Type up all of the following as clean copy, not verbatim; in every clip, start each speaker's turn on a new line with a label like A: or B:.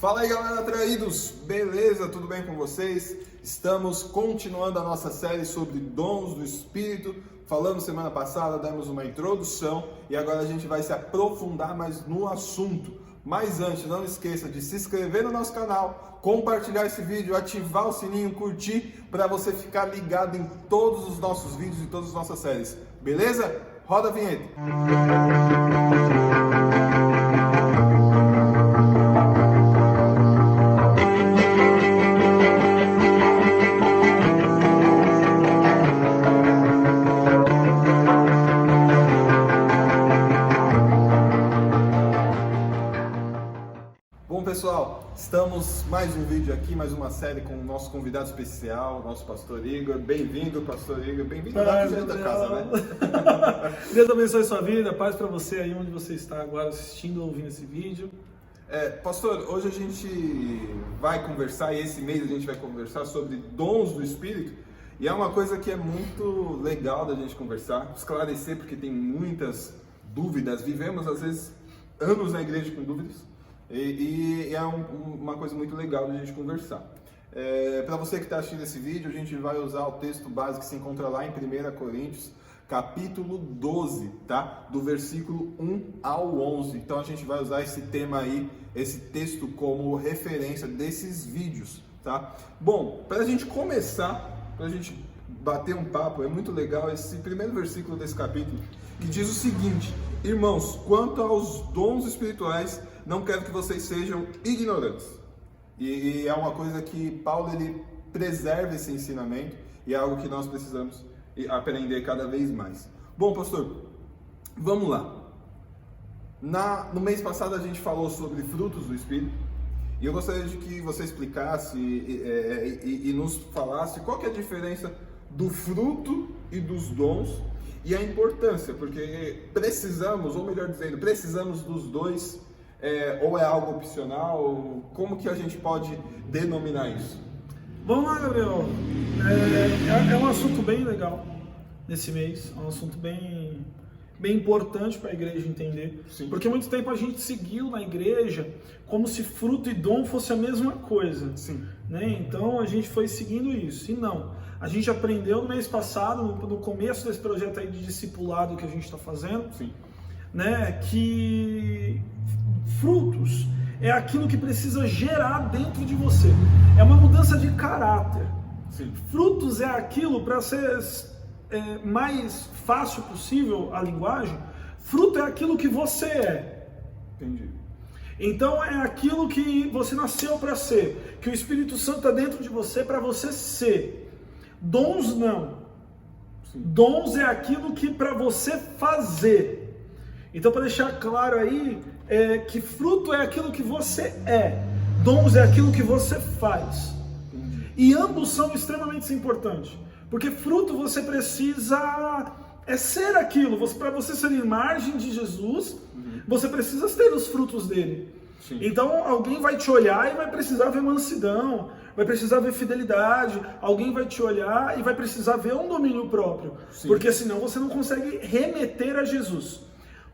A: Fala aí, galera atraídos, beleza? Tudo bem com vocês? Estamos continuando a nossa série sobre dons do Espírito. Falamos semana passada, demos uma introdução e agora a gente vai se aprofundar mais no assunto. Mas antes, não esqueça de se inscrever no nosso canal, compartilhar esse vídeo, ativar o sininho, curtir, para você ficar ligado em todos os nossos vídeos e todas as nossas séries. Beleza? Roda a vinheta! Bom, pessoal, estamos mais um vídeo aqui, mais uma série com o nosso convidado especial, nosso pastor Igor. Bem-vindo, pastor Igor. Bem-vindo lá dentro da casa, né?
B: Deus abençoe sua vida, paz para você aí onde você está agora assistindo ou ouvindo esse vídeo.
A: Pastor, hoje a gente vai conversar, e esse mês a gente vai conversar sobre dons do Espírito. E é uma coisa que é muito legal da gente conversar, esclarecer, porque tem muitas dúvidas. Vivemos, às vezes, anos na igreja com dúvidas. E é uma coisa muito legal de a gente conversar. Para você que está assistindo esse vídeo, a gente vai usar o texto básico que se encontra lá em 1 Coríntios, capítulo 12, tá? Do versículo 1 ao 11. Então a gente vai usar esse tema aí, esse texto como referência desses vídeos, tá? Bom, para a gente começar, para a gente bater um papo, é muito legal esse primeiro versículo desse capítulo, que diz o seguinte: irmãos, quanto aos dons espirituais, não quero que vocês sejam ignorantes. E é uma coisa que Paulo ele preserva esse ensinamento e é algo que nós precisamos aprender cada vez mais. Bom, pastor, vamos lá. No mês passado a gente falou sobre frutos do Espírito e eu gostaria de que você explicasse e nos falasse qual que é a diferença do fruto e dos dons e a importância, porque precisamos, ou melhor dizendo, precisamos dos dois. Ou é algo opcional? Como que a gente pode denominar isso?
B: Vamos lá, Gabriel. É um assunto bem legal nesse mês, é um assunto bem importante para a igreja entender.
A: Sim.
B: Porque muito tempo a gente seguiu na igreja como se fruto e dom fosse a mesma coisa.
A: Sim.
B: Né? Então a gente foi seguindo isso. E não, a gente aprendeu no mês passado, no começo desse projeto aí de discipulado que a gente está fazendo,
A: Sim.
B: Né, que frutos é aquilo que precisa gerar dentro de você. É uma mudança de caráter.
A: Sim.
B: Frutos é aquilo, para ser mais fácil possível a linguagem, fruto é aquilo que você é.
A: Entendi.
B: Então é aquilo que você nasceu para ser, que o Espírito Santo está dentro de você para você ser. Dons não.
A: Sim.
B: Dons é aquilo que para você fazer. Então, para deixar claro aí, que fruto é aquilo que você é, dons é aquilo que você faz. E ambos são extremamente importantes, porque fruto você precisa ser aquilo, para você ser imagem de Jesus, você precisa ter os frutos dele.
A: Sim.
B: Então, alguém vai te olhar e vai precisar ver mansidão, vai precisar ver fidelidade, alguém vai te olhar e vai precisar ver um domínio próprio,
A: Sim.
B: Porque senão você não consegue remeter a Jesus.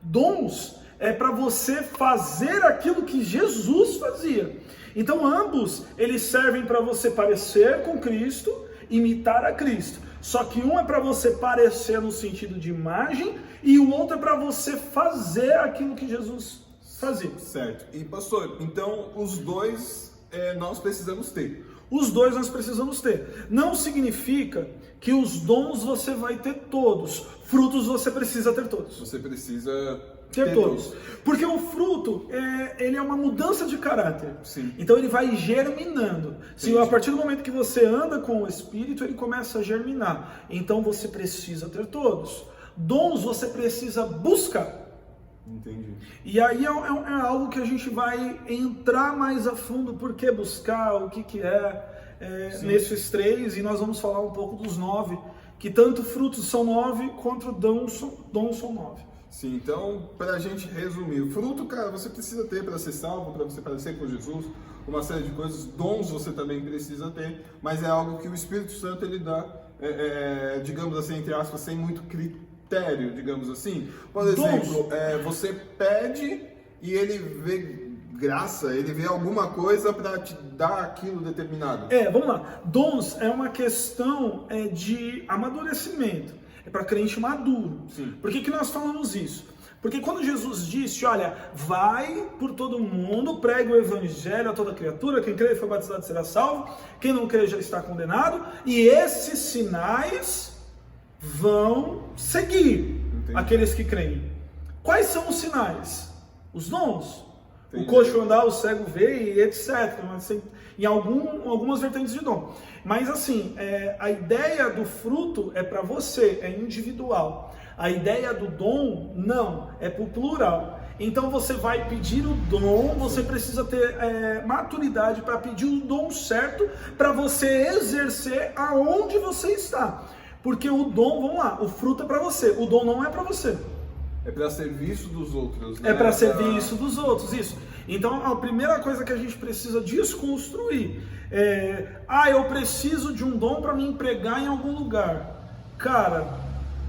B: Dons é para você fazer aquilo que Jesus fazia. Então ambos eles servem para você parecer com Cristo, imitar a Cristo. Só que um é para você parecer no sentido de imagem e o outro é para você fazer aquilo que Jesus fazia.
A: Certo. E pastor, então os dois nós precisamos ter.
B: Os dois nós precisamos ter. Não significa que os dons você vai ter todos. Frutos você precisa ter todos.
A: Você precisa
B: ter todos. Porque o fruto, ele é uma mudança de caráter.
A: Sim.
B: Então ele vai germinando. Se a partir do momento que você anda com o Espírito, ele começa a germinar. Então você precisa ter todos. Dons você precisa buscar.
A: Entendi.
B: E aí é algo que a gente vai entrar mais a fundo, por que buscar, o que nesses três, e nós vamos falar um pouco dos 9, que tanto frutos são 9, quanto dons são 9.
A: Sim, então, para a gente resumir, o fruto, cara, você precisa ter para ser salvo, para você parecer com Jesus, uma série de coisas, dons você também precisa ter, mas é algo que o Espírito Santo ele dá, digamos assim, entre aspas, sem muito critério, digamos assim. Por exemplo, você pede e ele vê graça, ele vê alguma coisa para te dar aquilo determinado.
B: Vamos lá. Dons é uma questão de amadurecimento. É para crente maduro.
A: Sim.
B: Por que nós falamos isso? Porque quando Jesus disse, olha, vai por todo mundo, pregue o evangelho a toda criatura, quem crê e foi batizado será salvo, quem não crê já está condenado, e esses sinais vão seguir aqueles que creem. Quais são os sinais? Os dons. O coxo andar, o cego ver e etc. Em algumas vertentes de dom. Mas assim, a ideia do fruto é para você, é individual. A ideia do dom, não, é para o plural. Então você vai pedir o dom, você precisa ter maturidade para pedir o dom certo, para você exercer aonde você está. Porque o dom, vamos lá, o fruto é para você, o dom não é para você.
A: É para serviço dos outros, né?
B: É para serviço dos outros, isso. Então a primeira coisa que a gente precisa desconstruir eu preciso de um dom para me empregar em algum lugar. Cara,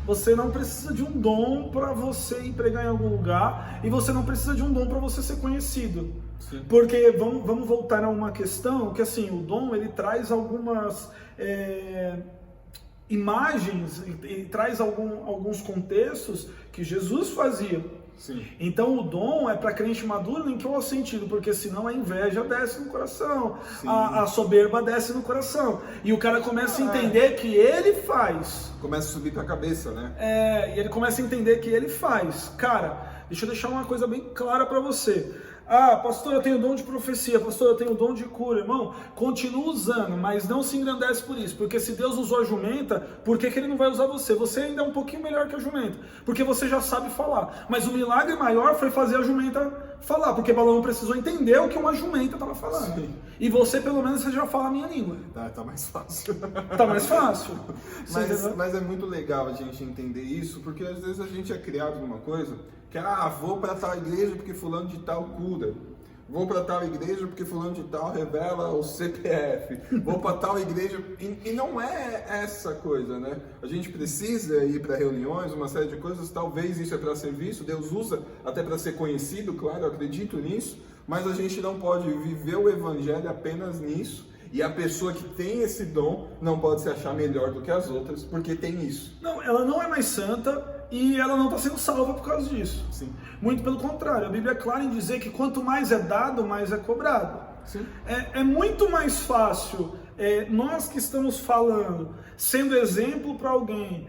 B: você não precisa de um dom para você empregar em algum lugar e você não precisa de um dom para você ser conhecido.
A: Sim.
B: Porque vamos voltar a uma questão que assim, o dom ele traz algumas imagens e traz alguns contextos que Jesus fazia.
A: Sim.
B: Então o dom é para crente maduro em qual sentido? Porque senão a inveja desce no coração, a soberba desce no coração, e o cara começa a entender que ele faz.
A: Começa a subir para a cabeça, né?
B: E ele começa a entender que ele faz. Cara, deixa eu deixar uma coisa bem clara para você. Pastor, eu tenho dom de profecia, pastor, eu tenho dom de cura, irmão, continua usando, mas não se engrandece por isso, porque se Deus usou a jumenta, por que ele não vai usar você? Você ainda é um pouquinho melhor que a jumenta, porque você já sabe falar, mas o milagre maior foi fazer a jumenta falar, porque Balaão precisou entender o que uma jumenta estava falando. Sim. E você, pelo menos, você já fala a minha língua.
A: Tá mais fácil.
B: Tá mais fácil.
A: Mas é muito legal a gente entender isso, porque às vezes a gente é criado numa coisa que, vou para tal igreja porque fulano de tal cura. Vou para tal igreja porque fulano de tal revela o CPF. Vou para tal igreja... E não é essa coisa, né? A gente precisa ir para reuniões, uma série de coisas. Talvez isso é para serviço. Deus usa até para ser conhecido, claro, eu acredito nisso. Mas a gente não pode viver o evangelho apenas nisso. E a pessoa que tem esse dom não pode se achar melhor do que as outras, porque tem isso. Não,
B: ela não é mais santa e ela não está sendo salva por causa disso.
A: Sim.
B: Muito pelo contrário, a Bíblia é clara em dizer que quanto mais é dado, mais é cobrado.
A: Sim.
B: É muito mais fácil nós que estamos falando, sendo exemplo para alguém,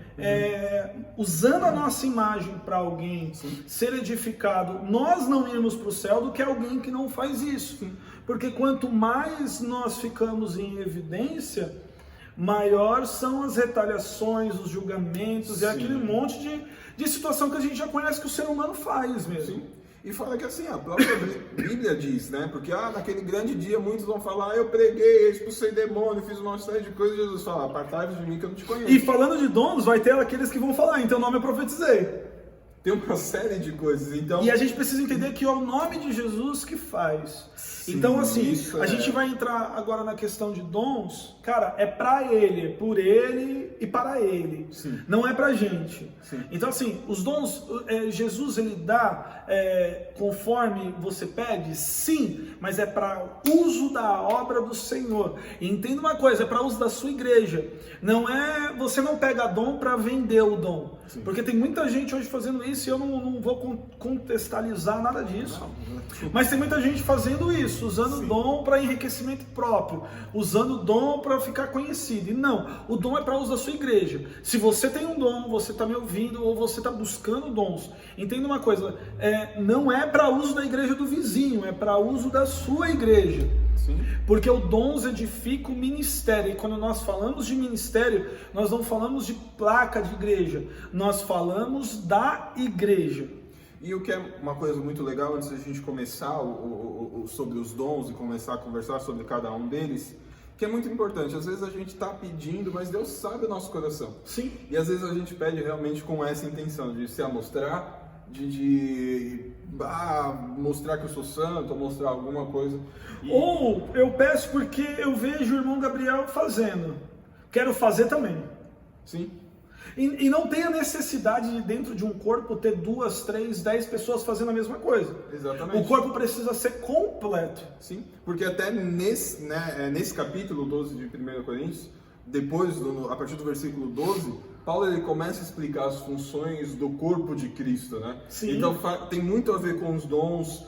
B: usando a nossa imagem para alguém,
A: sim,
B: ser edificado, nós não irmos para o céu do que alguém que não faz isso.
A: Sim.
B: Porque quanto mais nós ficamos em evidência, maior são as retaliações, os julgamentos,
A: sim,
B: e aquele monte de situação que a gente já conhece que o ser humano faz mesmo.
A: Sim. E fala que assim, a própria Bíblia diz, né? Porque naquele grande dia muitos vão falar, eu preguei, expulsei demônio, fiz uma série de coisas, e Jesus fala, apartai-vos de mim que eu não te conheço.
B: E falando de dons, vai ter aqueles que vão falar, em teu nome eu profetizei.
A: Tem uma série de coisas, então...
B: E a gente precisa entender que é o nome de Jesus que faz. Sim, então assim, a gente vai entrar agora na questão de dons, cara, é pra ele, por ele e para ele.
A: Sim.
B: Não é pra gente.
A: Sim.
B: Então assim, os dons, Jesus ele dá conforme você pede, sim, mas é para uso da obra do Senhor. E entenda uma coisa, é para uso da sua igreja. Não é, você não pega dom para vender o dom. Sim. Porque tem muita gente hoje fazendo isso e eu não vou contextualizar nada disso. Não. Mas tem muita gente fazendo isso, usando o dom para enriquecimento próprio, usando o dom para ficar conhecido. E não, o dom é para uso da sua igreja. Se você tem um dom, você está me ouvindo ou você está buscando dons, entenda uma coisa, não é para uso da igreja do vizinho, é para uso da sua igreja.
A: Sim.
B: Porque o dons edifica o ministério, e quando nós falamos de ministério, nós não falamos de placa de igreja, nós falamos da igreja.
A: E o que é uma coisa muito legal, antes da gente começar sobre os dons e começar a conversar sobre cada um deles, que é muito importante, às vezes a gente está pedindo, mas Deus sabe o nosso coração.
B: Sim.
A: E às vezes a gente pede realmente com essa intenção, de se amostrar, de mostrar que eu sou santo, ou mostrar alguma coisa.
B: Ou eu peço porque eu vejo o irmão Gabriel fazendo, quero fazer também.
A: Sim.
B: E não tem a necessidade de dentro de um corpo ter 2, 3, 10 pessoas fazendo a mesma coisa.
A: Exatamente.
B: O corpo precisa ser completo.
A: Sim, porque até nesse capítulo 12 de 1 Coríntios, depois, a partir do versículo 12, Paulo ele começa a explicar as funções do corpo de Cristo, né?
B: Sim.
A: Então tem muito a ver com os dons,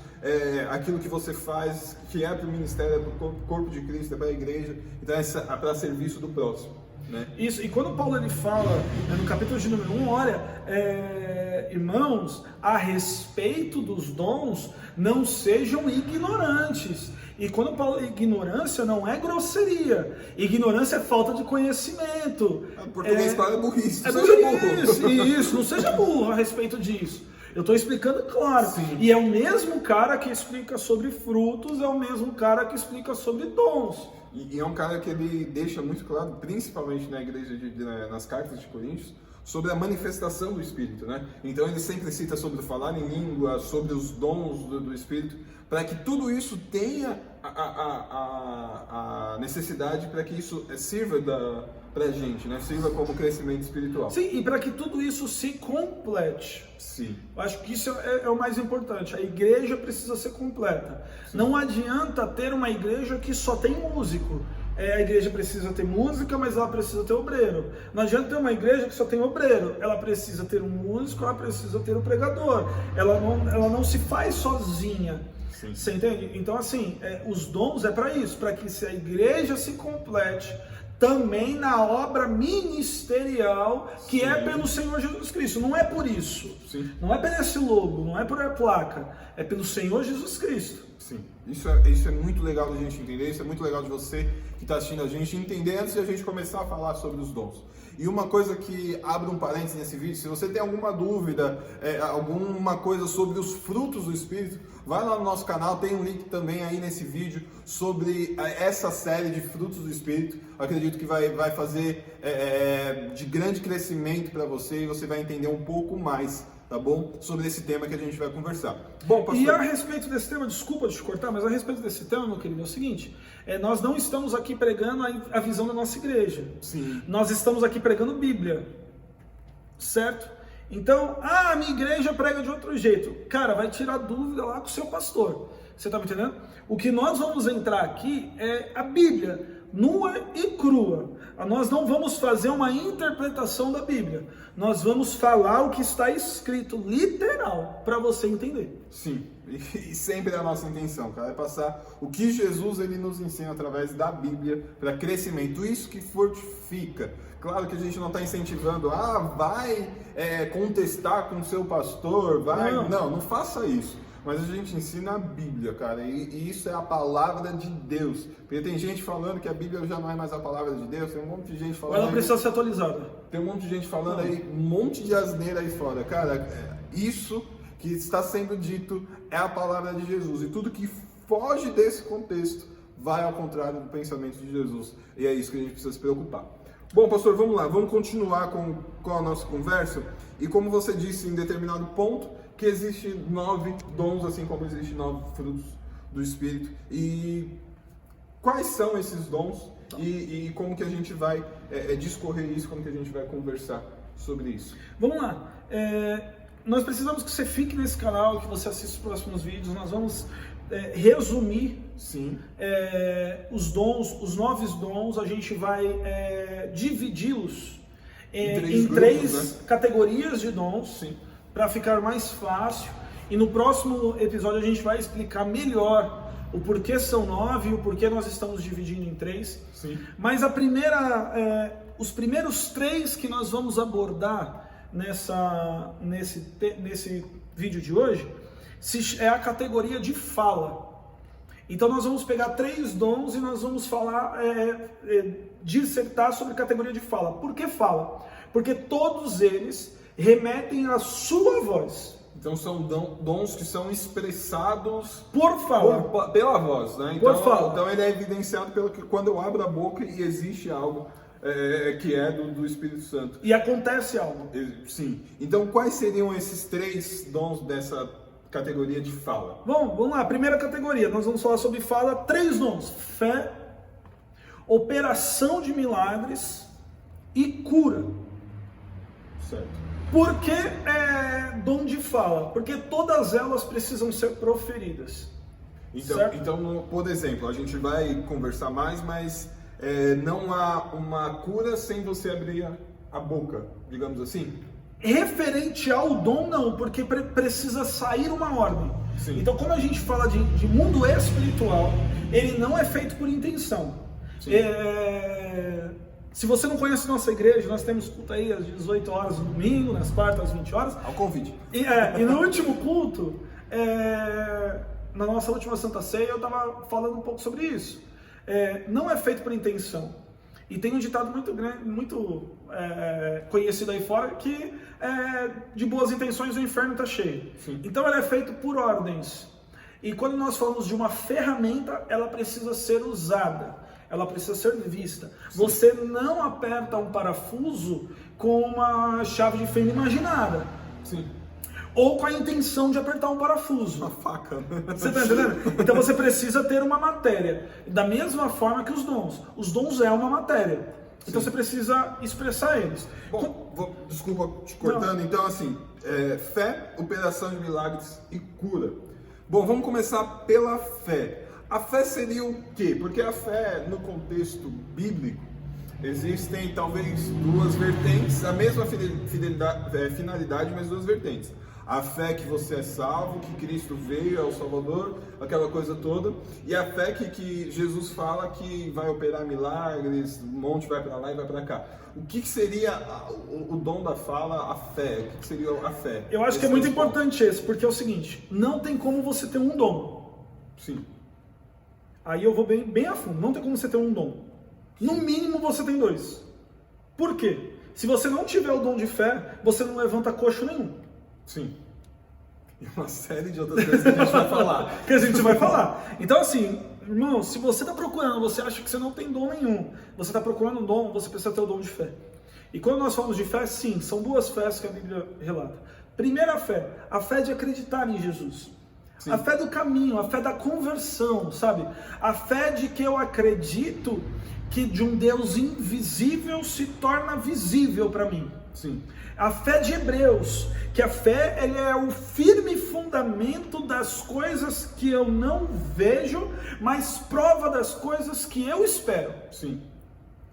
A: aquilo que você faz, que é para o ministério, é para o corpo de Cristo, é para a igreja, então é para serviço do próximo. Né?
B: Isso, e quando Paulo ele fala, no capítulo de número 1, olha, irmãos, a respeito dos dons, não sejam ignorantes. E quando Paulo ignorância não é grosseria, ignorância é falta de conhecimento.
A: Português fala burrice,
B: é burrice, isso, não seja burro a respeito disso. Eu estou explicando claro.
A: Sim.
B: E é o mesmo cara que explica sobre frutos, é o mesmo cara que explica sobre dons.
A: E é um cara que ele deixa muito claro, principalmente na igreja, nas cartas de Coríntios, sobre a manifestação do Espírito, né? Então ele sempre cita sobre o falar em língua, sobre os dons do Espírito, para que tudo isso tenha a necessidade, para que isso sirva para a gente, né? Sirva como crescimento espiritual.
B: Sim, e para que tudo isso se complete.
A: Sim.
B: Eu acho que isso é o mais importante. A igreja precisa ser completa. Sim. Não adianta ter uma igreja que só tem músico. A igreja precisa ter música, mas ela precisa ter obreiro. Não adianta ter uma igreja que só tem obreiro. Ela precisa ter um músico, ela precisa ter um pregador. Ela não se faz sozinha.
A: Sim.
B: Você entende? Então, assim, os dons é para isso, para que se a igreja se complete também na obra ministerial que
A: Sim.
B: é pelo Senhor Jesus Cristo. Não é por isso.
A: Sim.
B: Não é por esse logo, não é por a placa. É pelo Senhor Jesus Cristo.
A: Sim. Isso é muito legal da gente entender, isso é muito legal de você que está assistindo a gente entender antes de a gente começar a falar sobre os dons. E uma coisa que abre um parênteses nesse vídeo, se você tem alguma dúvida, alguma coisa sobre os frutos do Espírito, vai lá no nosso canal, tem um link também aí nesse vídeo sobre essa série de frutos do Espírito. Eu acredito que vai fazer de grande crescimento para você e você vai entender um pouco mais, tá bom? Sobre esse tema que a gente vai conversar. Bom, pastor...
B: E a respeito desse tema, desculpa te cortar, mas a respeito desse tema, meu querido, é o seguinte, nós não estamos aqui pregando a visão da nossa igreja.
A: Sim.
B: Nós estamos aqui pregando Bíblia, certo? Então, a minha igreja prega de outro jeito. Cara, vai tirar dúvida lá com o seu pastor. Você tá me entendendo? O que nós vamos entrar aqui é a Bíblia, nua e crua. Nós não vamos fazer uma interpretação da Bíblia. Nós vamos falar o que está escrito, literal, para você entender.
A: Sim, e sempre é a nossa intenção, cara, é passar o que Jesus ele nos ensina através da Bíblia para crescimento, isso que fortifica. Claro que a gente não está incentivando, vai contestar com o seu pastor, não faça isso. Mas a gente ensina a Bíblia, cara, e isso é a palavra de Deus. Porque tem gente falando que a Bíblia já não é mais a palavra de Deus, tem um monte de gente falando...
B: Ela precisa ser atualizada.
A: Tem um monte de gente falando aí, um monte de asneira aí fora. Cara, isso que está sendo dito é a palavra de Jesus. E tudo que foge desse contexto vai ao contrário do pensamento de Jesus. E é isso que a gente precisa se preocupar. Bom, pastor, vamos lá, vamos continuar com a nossa conversa. E como você disse em determinado ponto, que existe 9 dons, assim como existe 9 frutos do Espírito. E quais são esses dons e como que a gente vai discorrer isso, como que a gente vai conversar sobre isso?
B: Vamos lá. Nós precisamos que você fique nesse canal, que você assista os próximos vídeos. Nós vamos resumir
A: Sim.
B: os dons, os 9 dons. A gente vai dividi-los em três categorias de dons. Sim. Para ficar mais fácil, e no próximo episódio a gente vai explicar melhor o porquê são 9 e o porquê nós estamos dividindo em 3.
A: Sim.
B: Mas os primeiros 3 que nós vamos abordar nesse vídeo de hoje é a categoria de fala. Então nós vamos pegar 3 dons e nós vamos falar, dissertar sobre a categoria de fala. Por que fala? Porque todos eles remetem à sua voz.
A: Então são dons que são expressados
B: por fala.
A: Pela voz, né?
B: Por fala.
A: Então ele é evidenciado pelo que quando eu abro a boca e existe algo que é do Espírito Santo.
B: E acontece algo.
A: Sim. Então quais seriam esses 3 dons dessa categoria de fala?
B: Bom, vamos lá. Primeira categoria, nós vamos falar sobre fala. 3 dons: fé, operação de milagres e cura.
A: Certo.
B: Por que dom de fala? Porque todas elas precisam ser proferidas.
A: Então, por exemplo, a gente vai conversar mais, mas não há uma cura sem você abrir a boca, digamos assim?
B: Referente ao dom, não, porque precisa sair uma ordem.
A: Sim.
B: Então, quando a gente fala de mundo espiritual, ele não é feito por intenção. Se você não conhece nossa igreja, nós temos culto aí às 18 horas no domingo, nas quartas às 20 horas.
A: Ao convite.
B: E no último culto, na nossa última Santa Ceia, eu estava falando um pouco sobre isso. Não é feito por intenção. E tem um ditado muito conhecido aí fora, que de boas intenções o inferno está cheio.
A: Sim.
B: Então ele é feito por ordens. E quando nós falamos de uma ferramenta, ela precisa ser usada, ela precisa ser vista. Sim. Você não aperta um parafuso com uma chave de fenda imaginada.
A: Sim.
B: Ou com a intenção de apertar um parafuso.
A: Uma faca.
B: Você está entendendo? Então você precisa ter uma matéria. Da mesma forma que os dons. Os dons é uma matéria. Então você precisa expressar eles.
A: Bom, desculpa te cortando. Não. Então, assim, fé, operação de milagres e cura. Bom, vamos começar pela fé. A fé seria o quê? Porque a fé, no contexto bíblico, existem talvez duas vertentes, a mesma finalidade, mas duas vertentes. A fé que você é salvo, que Cristo veio, é o Salvador, aquela coisa toda. E a fé que Jesus fala que vai operar milagres, um monte vai para lá e vai para cá. O que seria o dom da fala, a fé? O que seria a fé?
B: Eu acho que é muito importante esse, porque é o seguinte, não tem como você ter um dom.
A: Sim.
B: Aí eu vou bem a fundo, não tem como você ter um dom. No mínimo você tem dois. Por quê? Se você não tiver o dom de fé, você não levanta coxo nenhum.
A: Sim. E uma série de outras coisas que a gente vai falar.
B: Que a gente vai falar. Então, assim, irmão, se você está procurando, você acha que você não tem dom nenhum, você está procurando um dom, você precisa ter o dom de fé. E quando nós falamos de fé, sim, são duas fés que a Bíblia relata. Primeira fé, a fé de acreditar em Jesus. Sim. A fé do caminho, a fé da conversão, sabe? A fé de que eu acredito que de um Deus invisível se torna visível para mim.
A: Sim.
B: A fé de Hebreus, que a fé ele é o firme fundamento das coisas que eu não vejo, mas prova das coisas que eu espero.
A: Sim.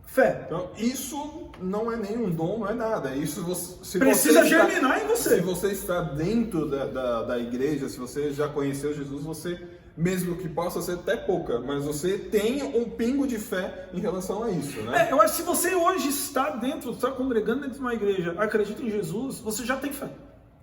B: Fé.
A: Então, isso não é nenhum dom, não é nada. Isso
B: precisa germinar em você.
A: Se você está dentro da igreja, se você já conheceu Jesus, você, mesmo que possa ser até pouca, mas você tem um pingo de fé em relação a isso, né?
B: Eu acho que se você hoje está congregando dentro de uma igreja, acredita em Jesus, você já tem fé.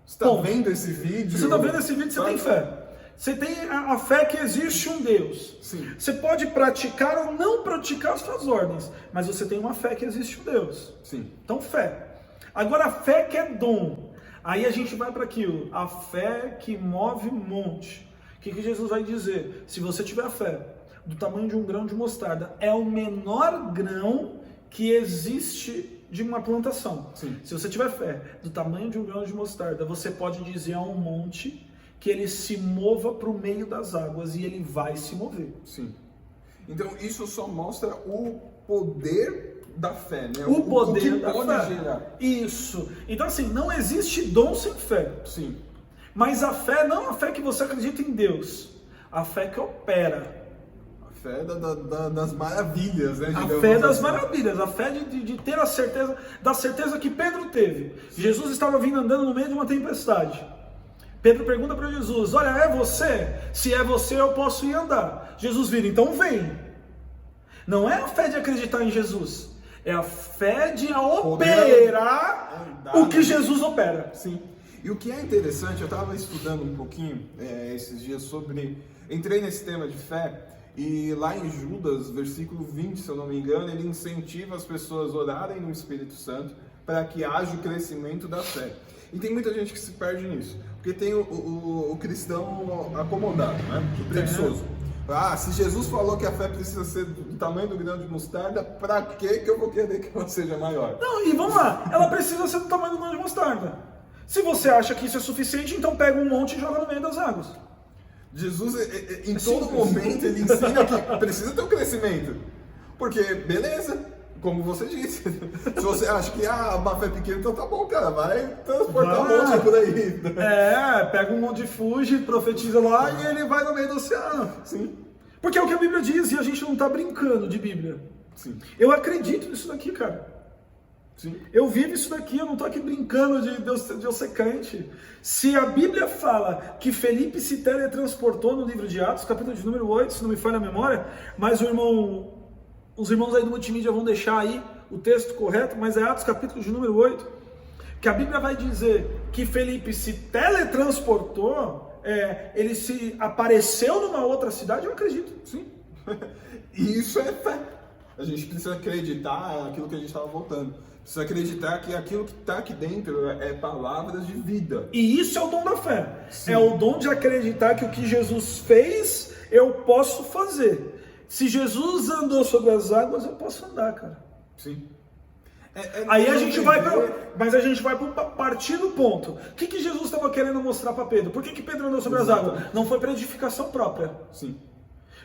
A: Você está vendo esse vídeo?
B: Você está vendo esse vídeo, você tem fé. Você tem a fé que existe um Deus.
A: Sim.
B: Você pode praticar ou não praticar as suas ordens, mas você tem uma fé que existe um Deus.
A: Sim.
B: Então, fé. Agora, a fé que é dom. Aí a gente vai para aquilo. A fé que move um monte. O que Jesus vai dizer? Se você tiver a fé do tamanho de um grão de mostarda, é o menor grão que existe de uma plantação.
A: Sim.
B: Se você tiver fé do tamanho de um grão de mostarda, você pode dizer a um monte que ele se mova para o meio das águas e ele vai se mover.
A: Sim. Então isso só mostra o poder da fé, né?
B: O poder
A: que
B: da
A: pode
B: fé.
A: gerar.
B: Isso. Então assim, não existe dom sem fé.
A: Sim.
B: Mas a fé não é a fé que você acredita em Deus. A fé que opera.
A: A fé das maravilhas, né?
B: A fé das maravilhas. A fé de ter a certeza, da certeza que Pedro teve. Jesus estava vindo andando no meio de uma tempestade. Pedro pergunta para Jesus, olha, é você? Se é você, eu posso ir andar. Jesus vira, então vem. Não é a fé de acreditar em Jesus. É a fé de operar o que Jesus opera.
A: Sim. E o que é interessante, eu estava estudando um pouquinho esses dias sobre... Entrei nesse tema de fé, e lá em Judas, versículo 20, se eu não me engano, ele incentiva as pessoas a orarem no Espírito Santo para que haja o crescimento da fé. E tem muita gente que se perde nisso, porque tem o cristão acomodado, né? O preguiçoso. Se Jesus falou que a fé precisa ser do tamanho do grão de mostarda, para que eu vou querer que ela seja maior?
B: Não, e vamos lá, ela precisa ser do tamanho do grão de mostarda. Se você acha que isso é suficiente, então pega um monte e joga no meio das águas.
A: Jesus, em todo momento, ele ensina que precisa ter um crescimento. Porque, beleza, Como você disse, se você acha que uma fé pequena, então tá bom, cara, vai transportar um monte por aí.
B: Pega um monte de Fuji, profetiza lá e ele vai no meio do oceano.
A: Sim.
B: Porque é o que a Bíblia diz e a gente não tá brincando de Bíblia.
A: Sim.
B: Eu acredito nisso daqui, cara.
A: Sim.
B: Eu vivo isso daqui, eu não tô aqui brincando de eu ser crente. Se a Bíblia fala que Felipe se teletransportou no livro de Atos, capítulo de número 8, se não me falha a memória, mas os irmãos aí do multimídia vão deixar aí o texto correto, mas é Atos capítulo de número 8, que a Bíblia vai dizer que Felipe se teletransportou, ele se apareceu numa outra cidade, eu acredito.
A: Sim. E isso é fé. A gente precisa acreditar naquilo que a gente estava voltando. Precisa acreditar que aquilo que está aqui dentro é palavras de vida.
B: E isso é o dom da fé.
A: Sim.
B: É o dom de acreditar que o que Jesus fez, eu posso fazer. Se Jesus andou sobre as águas, eu posso andar, cara.
A: Sim.
B: Aí a gente vai para partir do ponto. O que Jesus estava querendo mostrar para Pedro? Por que Pedro andou sobre as águas? Não foi para edificação própria.
A: Sim.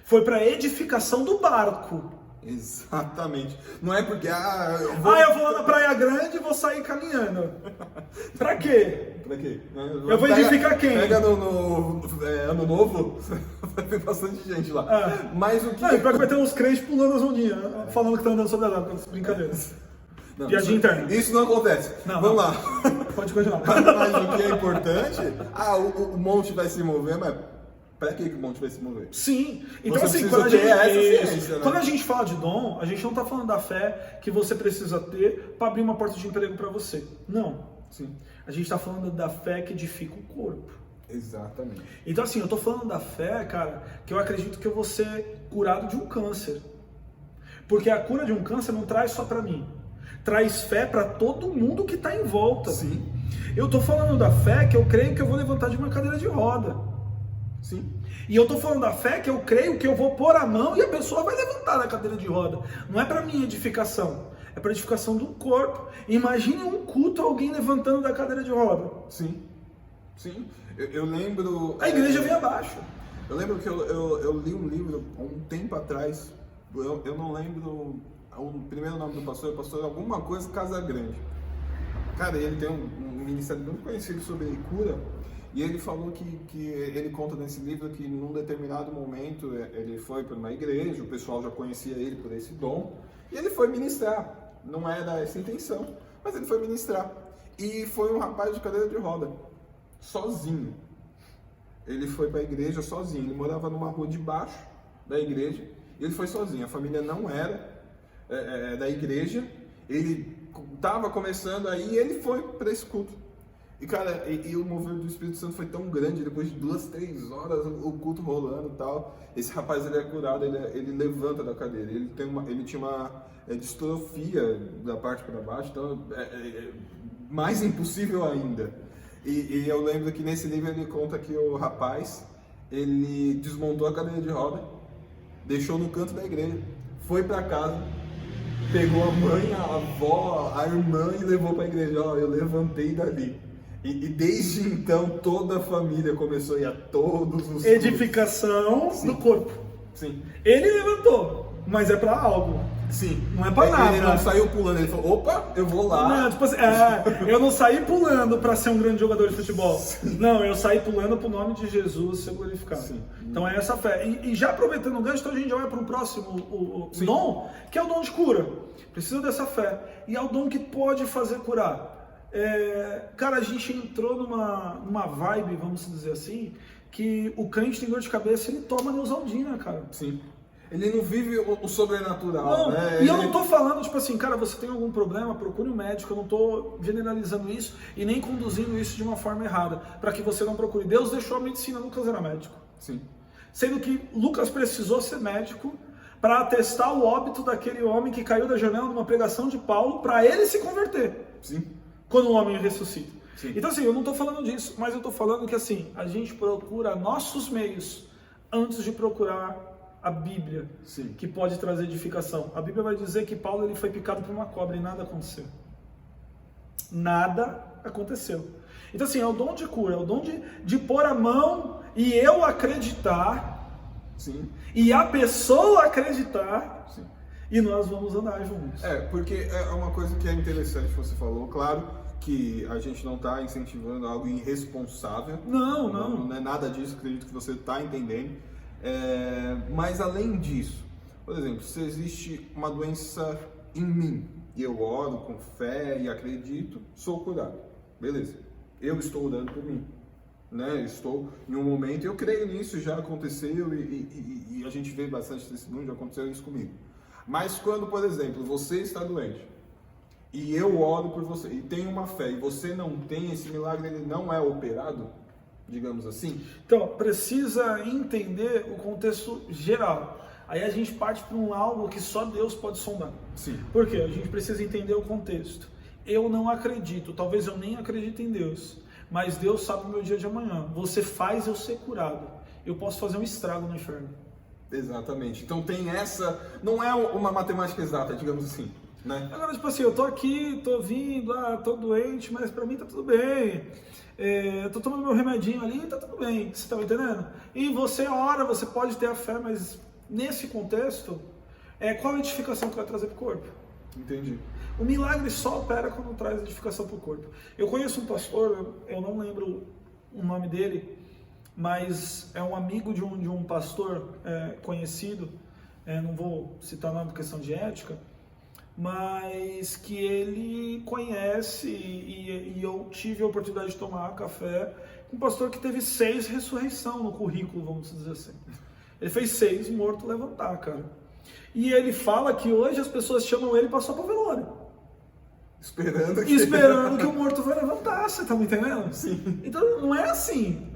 B: Foi para edificação do barco.
A: Exatamente. Não é porque
B: eu vou lá na Praia Grande e vou sair caminhando. Pra quê?
A: Pra quê?
B: Eu vou edificar quem?
A: Pega no Ano Novo, vai ter bastante gente lá. Mas o que...
B: Pior que vai ter uns crentes pulando as ondinhas, falando que tá andando sobre as águas, brincadeiras.
A: Não,
B: Piadinha interna.
A: Isso não acontece. Vamos lá.
B: Pode continuar.
A: Mas o que é importante, o monte vai se mover, mas para que o monte vai se mover?
B: Sim. Então
A: você
B: assim, quando a gente fala de dom, a gente não está falando da fé que você precisa ter para abrir uma porta de emprego para você. Não.
A: Sim.
B: A gente está falando da fé que edifica o corpo.
A: Exatamente.
B: Então assim, eu estou falando da fé, cara, que eu acredito que eu vou ser curado de um câncer. Porque a cura de um câncer não traz só para mim. Traz fé para todo mundo que está em volta.
A: Sim.
B: Eu estou falando da fé que eu creio que eu vou levantar de uma cadeira de roda.
A: Sim.
B: E eu estou falando da fé que eu creio que eu vou pôr a mão e a pessoa vai levantar da cadeira de roda. Não é para minha edificação, é para edificação do corpo. Imagine um culto, alguém levantando da cadeira de roda.
A: Sim. Sim. Eu lembro...
B: A igreja vem abaixo.
A: Eu lembro que eu li um livro há um tempo atrás, eu não lembro o primeiro nome do pastor, alguma coisa Casagrande. Cara, ele tem um ministério muito conhecido sobre cura. E ele falou que ele conta nesse livro que num determinado momento ele foi para uma igreja, o pessoal já conhecia ele por esse dom, e ele foi ministrar. Não era essa a intenção, mas ele foi ministrar. E foi um rapaz de cadeira de roda, sozinho. Ele foi para a igreja sozinho, ele morava numa rua de baixo da igreja, e ele foi sozinho. A família não era da igreja, ele estava começando aí e ele foi para esse culto. E cara, e o mover do Espírito Santo foi tão grande, depois de 2, 3 horas o culto rolando e tal, esse rapaz ele é curado, ele levanta da cadeira, ele tinha uma distrofia da parte para baixo, então mais impossível ainda. E eu lembro que nesse livro ele conta que o rapaz, ele desmontou a cadeira de roda, deixou no canto da igreja, foi para casa, pegou a mãe, a avó, a irmã e levou para a igreja. Eu levantei dali. E desde então toda a família começou a ir a todos os
B: edificação do corpo.
A: Sim.
B: Ele levantou, mas é para algo.
A: Sim.
B: Não é para nada.
A: Ele não saiu pulando, ele falou, opa, eu vou lá.
B: Não, tipo assim, eu não saí pulando para ser um grande jogador de futebol. Sim. Não, eu saí pulando para o nome de Jesus ser glorificado. Sim. Então é essa fé. E já aproveitando o gancho, então a gente já vai para um próximo dom, que é o dom de cura. Precisa dessa fé. E é o dom que pode fazer curar. Cara, a gente entrou numa vibe, vamos dizer assim, que o crente tem dor de cabeça, ele toma Neosaldina, cara.
A: Sim. Ele não vive o sobrenatural,
B: não,
A: né?
B: E eu não tô falando, tipo assim, cara, você tem algum problema, procure um médico, eu não tô generalizando isso e nem conduzindo isso de uma forma errada, para que você não procure. Deus deixou a medicina, Lucas era médico.
A: Sim.
B: Sendo que Lucas precisou ser médico para atestar o óbito daquele homem que caiu da janela numa pregação de Paulo, para ele se converter.
A: Sim.
B: Quando o homem ressuscita.
A: Sim.
B: Então assim, eu não estou falando disso, mas eu estou falando que assim, a gente procura nossos meios antes de procurar a Bíblia,
A: sim,
B: que pode trazer edificação. A Bíblia vai dizer que Paulo ele foi picado por uma cobra e nada aconteceu. Nada aconteceu. Então assim, é o dom de cura, é o dom de pôr a mão e eu acreditar,
A: sim,
B: e a pessoa acreditar,
A: sim,
B: e nós vamos andar juntos.
A: Porque é uma coisa que é interessante que você falou, claro que a gente não está incentivando algo irresponsável.
B: Não
A: é nada disso, acredito que você está entendendo. Mas além disso, por exemplo, se existe uma doença em mim, e eu oro com fé e acredito, sou curado. Beleza, eu estou orando por mim. Estou em um momento, eu creio nisso, já aconteceu e a gente vê bastante testemunho, já aconteceu isso comigo. Mas quando, por exemplo, você está doente e eu oro por você e tenho uma fé e você não tem, esse milagre ele não é operado, digamos assim?
B: Então, precisa entender o contexto geral. Aí a gente parte para algo que só Deus pode sondar.
A: Sim.
B: Por quê? A gente precisa entender o contexto. Eu não acredito, talvez eu nem acredite em Deus, mas Deus sabe o meu dia de amanhã. Você faz eu ser curado. Eu posso fazer um estrago no inferno.
A: Exatamente. Então tem essa... Não é uma matemática exata, digamos assim, né?
B: Agora, tipo assim, eu tô aqui, tô vindo, tô doente, mas pra mim tá tudo bem. Eu tô tomando meu remedinho ali, tá tudo bem. Você tá me entendendo? E você ora, você pode ter a fé, mas nesse contexto, qual a edificação que vai trazer pro corpo?
A: Entendi.
B: O milagre só opera quando traz edificação para o corpo. Eu conheço um pastor, eu não lembro o nome dele, mas é um amigo de um pastor conhecido, não vou citar o nome por questão de ética, mas que ele conhece e eu tive a oportunidade de tomar café com um pastor que teve 6 ressurreição no currículo, vamos dizer assim. Ele fez 6 morto levantar, cara. E ele fala que hoje as pessoas chamam ele para só para velório.
A: Esperando
B: que o morto vai levantar, você tá me entendendo?
A: Sim.
B: Então não é assim.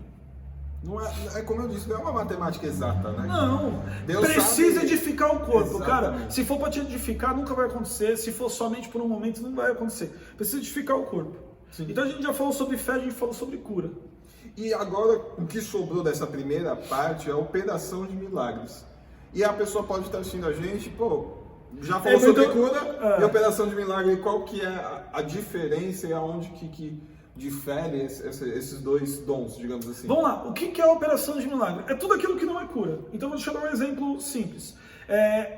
A: Não é como eu disse, não é uma matemática exata, né?
B: Não.
A: Deus
B: precisa
A: sabe...
B: edificar o corpo,
A: Exatamente.
B: cara. Se for para te edificar, nunca vai acontecer. Se for somente por um momento, não vai acontecer. Precisa edificar o corpo.
A: Sim.
B: Então a gente já falou sobre fé, a gente falou sobre cura.
A: E agora, o que sobrou dessa primeira parte é a operação de milagres. E a pessoa pode estar assistindo a gente, já falou sobre cura e operação de milagre. Qual que é a diferença e aonde que difere esses dois dons, digamos assim?
B: Vamos lá, o que é a operação de milagre? É tudo aquilo que não é cura. Então deixa eu dar um exemplo simples.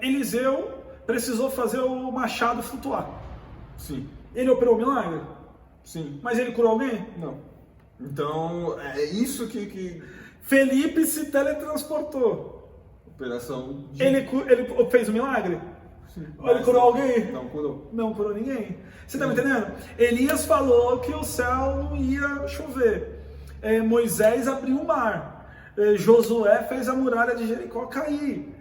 B: Eliseu precisou fazer o machado flutuar.
A: Sim.
B: Ele operou o milagre?
A: Sim.
B: Mas ele curou alguém?
A: Não. Então, é isso que...
B: Felipe se teletransportou.
A: Operação de...
B: Ele fez um milagre?
A: Sim.
B: Ele curou alguém?
A: Não curou.
B: Não curou ninguém. Você tá me entendendo? Elias falou que o céu não ia chover. Moisés abriu o mar. Josué fez a muralha de Jericó cair.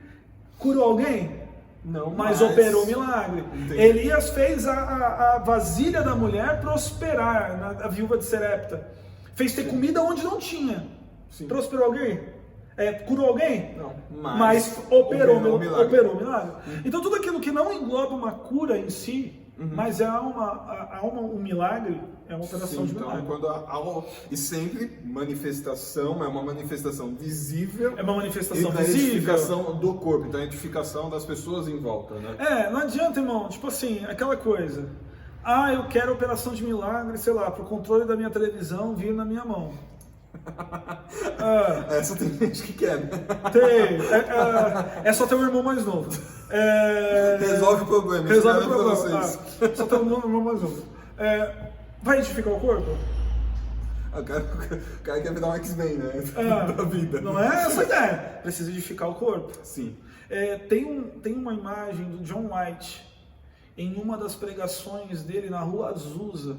B: Curou alguém?
A: Não,
B: mas operou o milagre.
A: Entendi.
B: Elias fez a vasilha da mulher prosperar, a viúva de Serepta. Fez ter comida onde não tinha.
A: Sim.
B: Prosperou alguém? Curou alguém?
A: Não,
B: mas operou o milagre.
A: Uhum.
B: Então tudo aquilo que não engloba uma cura em si, mas há um milagre, é uma operação de milagre.
A: Então, e sempre manifestação, é uma manifestação visível.
B: É uma manifestação
A: e da
B: visível.
A: edificação do corpo, então a edificação das pessoas em volta, né?
B: Não adianta, irmão, tipo assim, aquela coisa. Eu quero operação de milagre, sei lá, pro controle da minha televisão vir na minha mão.
A: Essa tem gente que quer, né?
B: É só ter um irmão mais novo.
A: Resolve o problema.
B: Resolve o problema. Só ter um irmão mais novo. Vai edificar o corpo?
A: O cara quer virar um X-Men, né? Da vida.
B: Não é essa a ideia. Precisa edificar o corpo.
A: Sim.
B: Tem uma imagem do John White em uma das pregações dele na Rua Azusa.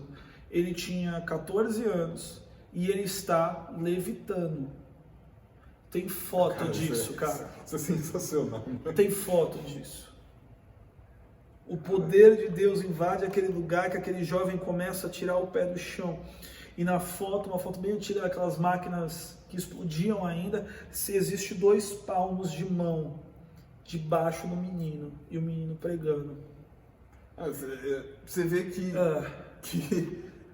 B: Ele tinha 14 anos e ele está levitando. Tem foto disso, cara.
A: Isso é sensacional.
B: Tem foto disso. O poder de Deus invade aquele lugar que aquele jovem começa a tirar o pé do chão. E na foto, uma foto bem antiga daquelas máquinas que explodiam ainda, se existe 2 palmos de mão debaixo do menino e o menino pregando.
A: Você vê que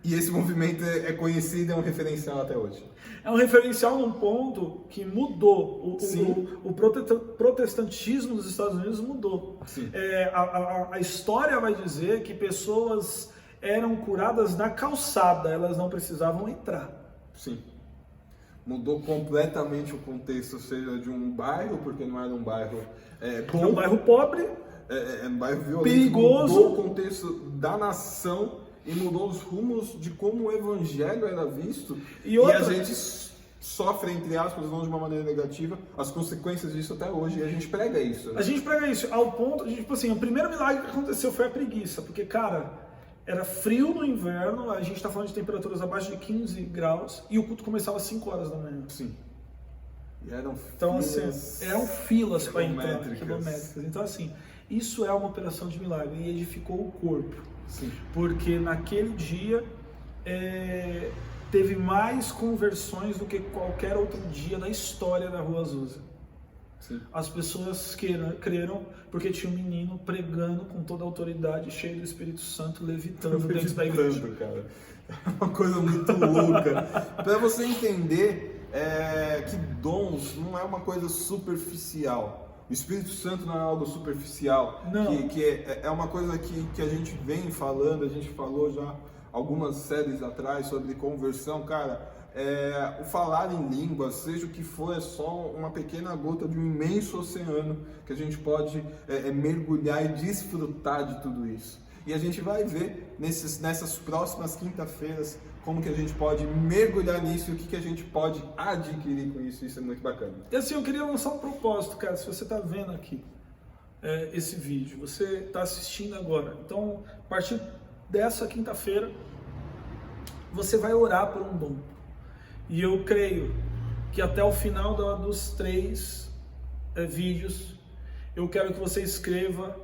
A: e esse movimento é conhecido, é um referencial até hoje.
B: É um referencial num ponto que mudou. O protestantismo dos Estados Unidos mudou. A história vai dizer que pessoas eram curadas na calçada, elas não precisavam entrar.
A: Sim. Mudou completamente o contexto, seja de um bairro, porque não era um bairro bom.
B: É um bairro pobre.
A: um bairro violento,
B: perigoso,
A: mudou o contexto da nação e mudou os rumos de como o evangelho era visto, e a gente sofre, entre aspas, não de uma maneira negativa, as consequências disso até hoje, e a gente prega isso. Né?
B: A gente prega isso, ao ponto de, tipo assim, o primeiro milagre que aconteceu foi a preguiça, porque, cara, era frio no inverno, a gente tá falando de temperaturas abaixo de 15 graus, e o culto começava às 5 horas da manhã.
A: Sim. E eram
B: então,
A: filas,
B: assim, eram filas para entrar,
A: quilométricas.
B: Então, assim, isso é uma operação de milagre, e edificou o corpo.
A: Sim.
B: Porque naquele dia teve mais conversões do que qualquer outro dia da história da Rua Azusa.
A: Sim.
B: As pessoas creram porque tinha um menino pregando com toda a autoridade, cheio do Espírito Santo, levitando dentro da igreja.
A: Cara. É uma coisa muito louca. Para você entender que dons não é uma coisa superficial. O Espírito Santo não é algo superficial.
B: Não.
A: Que é uma coisa que a gente vem falando, a gente falou já algumas séries atrás sobre conversão, cara. O falar em línguas, seja o que for, é só uma pequena gota de um imenso oceano que a gente pode mergulhar e desfrutar de tudo isso. E a gente vai ver nessas próximas quinta-feiras como que a gente pode mergulhar nisso e o que a gente pode adquirir com isso. Isso é muito bacana.
B: E assim, eu queria lançar um propósito, cara. Se você está vendo aqui esse vídeo, você está assistindo agora. Então, a partir dessa quinta-feira, você vai orar por um dom. E eu creio que até o final dos 3 vídeos, eu quero que você escreva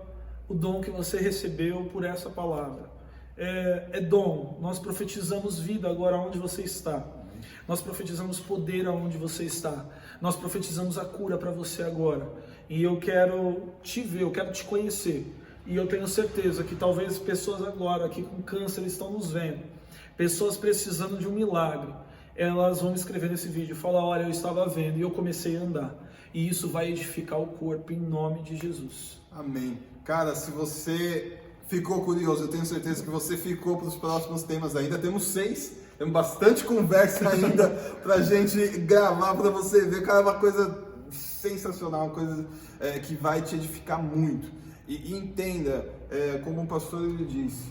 B: o dom que você recebeu por essa palavra. Dom. Nós profetizamos vida agora onde você está. Nós profetizamos poder aonde você está. Nós profetizamos a cura para você agora. E eu quero te ver, eu quero te conhecer. E eu tenho certeza que talvez pessoas agora aqui com câncer estão nos vendo. Pessoas precisando de um milagre. Elas vão me escrever nesse vídeo e falar: olha, eu estava vendo e eu comecei a andar. E isso vai edificar o corpo em nome de Jesus.
A: Amém. Cara, se você ficou curioso, eu tenho certeza que você ficou para os próximos temas ainda. Temos 6, temos bastante conversa ainda pra gente gravar, para você ver. Cara, é uma coisa sensacional, uma coisa que vai te edificar muito. E entenda, como o pastor ele disse,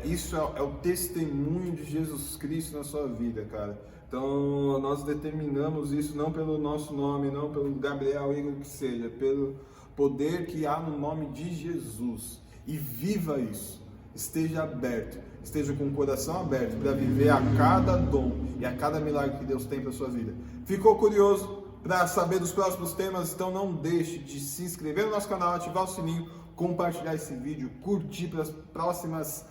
A: isso é o testemunho de Jesus Cristo na sua vida, cara. Então nós determinamos isso não pelo nosso nome, não pelo Gabriel, Igor, que seja, pelo poder que há no nome de Jesus. E viva isso, esteja aberto, esteja com o coração aberto para viver a cada dom e a cada milagre que Deus tem para a sua vida. Ficou curioso para saber dos próximos temas? Então não deixe de se inscrever no nosso canal, ativar o sininho, compartilhar esse vídeo, curtir para as próximas,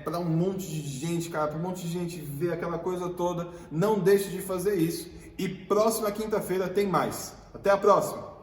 A: para um monte de gente, cara, para um monte de gente ver aquela coisa toda. Não deixe de fazer isso. E próxima quinta-feira tem mais. Até a próxima!